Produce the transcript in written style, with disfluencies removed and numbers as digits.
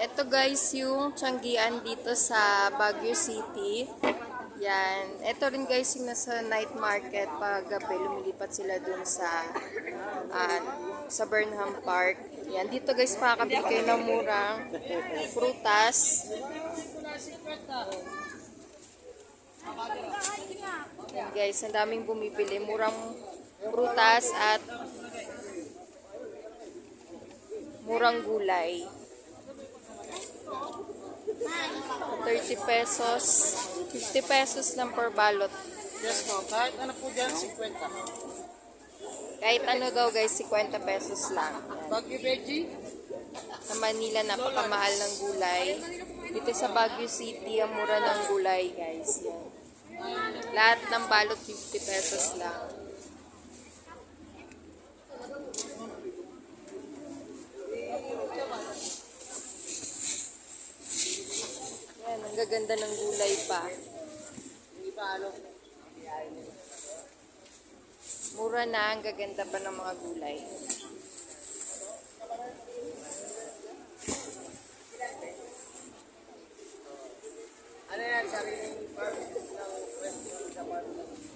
Ito guys, yung Tianggian dito sa Baguio City. Yan. Ito rin guys yung nasa night market. Pag gabi, lumilipat sila dun sa Burnham Park. Yan. Dito guys, makakabili kayo ng murang prutas. Yan guys, ang daming bumibili. Murang prutas at murang gulay. 30 pesos. 50 pesos lang per balot. Yes po, kahit ano po dyan, 50. Kahit ano daw guys, 50 pesos lang. Baguio veggie, Sa Manila, napakamahal ng gulay. Dito sa Baguio City, ang mura ng gulay guys. Yan. Lahat ng balot, 50 pesos lang. Yan, ang gaganda ng gulay pa. hindi pa ano. Mura na, ang gaganda pa ng mga gulay. Ano yan, sariling farm ng West Philippine farm.